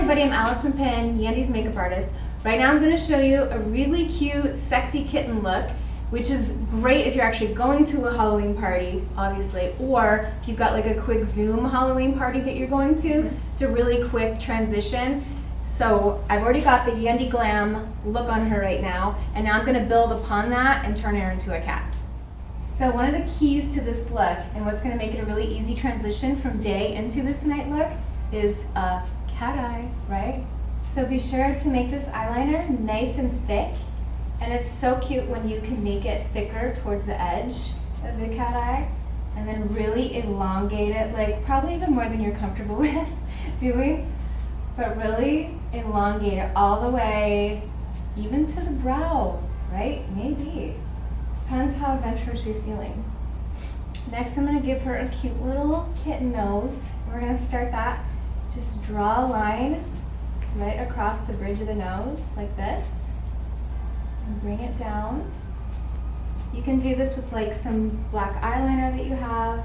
everybody, I'm Allison Pynn, Yandy's makeup artist. Right now I'm going to show you a really cute, sexy kitten look, which is great if you're actually going to a Halloween party, obviously, or if you've got like a quick Zoom Halloween party that you're going to. It's a really quick transition. So I've already got the Yandy Glam look on her right now, and now I'm going to build upon that and turn her into a cat. So one of the keys to this look, and what's going to make it a really easy transition from day into this night look, is a cat eye, right? So be sure to make this eyeliner nice and thick, and it's so cute when you can make it thicker towards the edge of the cat eye, and then really elongate it, like probably even more than you're comfortable with doing, but really elongate it all the way, even to the brow, right? Maybe. Depends how adventurous you're feeling. Next, I'm going to give her a cute little kitten nose. We're going to start that. Just draw a line right across the bridge of the nose, like this, and bring it down. You can do this with like some black eyeliner that you have,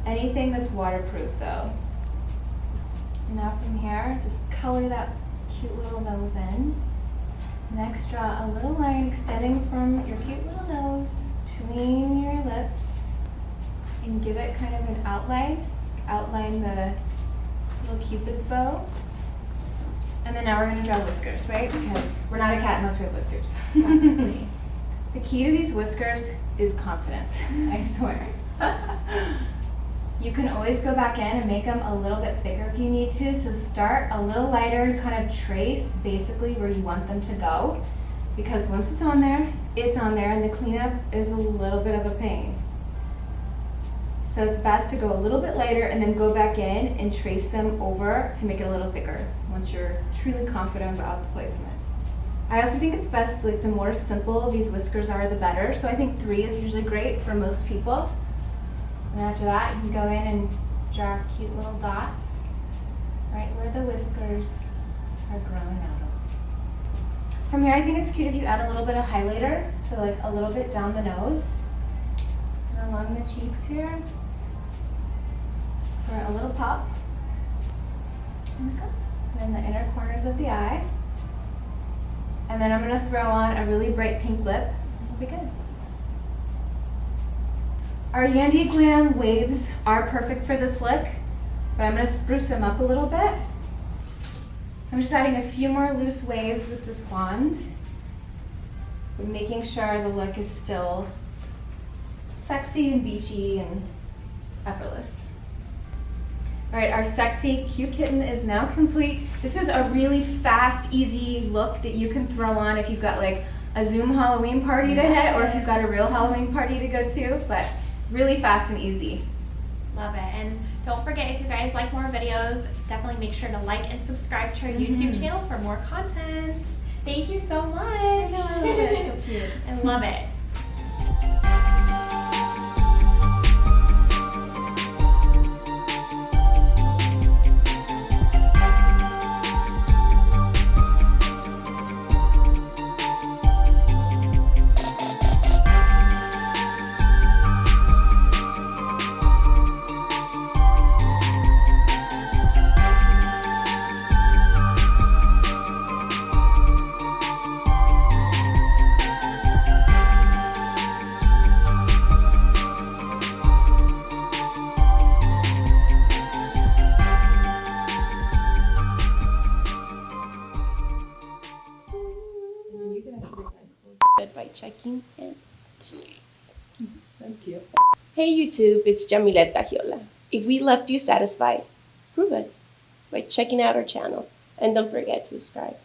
anything that's waterproof though. And now from here, just color that cute little nose in. Next, draw a little line extending from your cute little nose between your lips and give it kind of an outline. Outline the little cupid's bow. And then now we're going to draw whiskers, right? Because we're not a cat unless we have whiskers. The key to these whiskers is confidence, I swear. You can always go back in and make them a little bit thicker if you need to. So start a little lighter and kind of trace basically where you want them to go. Because once it's on there, and the cleanup is a little bit of a pain. So it's best to go a little bit lighter and then go back in and trace them over to make it a little thicker once you're truly confident about the placement. I also think it's best, like the more simple these whiskers are, the better. So I think 3 is usually great for most people. And after that, you can go in and draw cute little dots right where the whiskers are growing out of. From here, I think it's cute if you add a little bit of highlighter, so like a little bit down the nose and along the cheeks here. For a little pop. And then the inner corners of the eye. And then I'm going to throw on a really bright pink lip. It'll be good. Our Yandy Glam waves are perfect for this look, but I'm going to spruce them up a little bit. I'm just adding a few more loose waves with this wand, but making sure the look is still sexy and beachy and effortless. All right, our sexy, cute kitten is now complete. This is a really fast, easy look that you can throw on if you've got like a Zoom Halloween party to hit, or if you've got a real Halloween party to go to, but really fast and easy. Love it. And don't forget, if you guys like more videos, definitely make sure to like and subscribe to our YouTube channel for more content. Thank you so much. I know, I love it. It's so cute. I love it. By checking in. Thank you. Hey YouTube, it's Jamilette Gagiola. If we left you satisfied, prove it by checking out our channel. And don't forget to subscribe.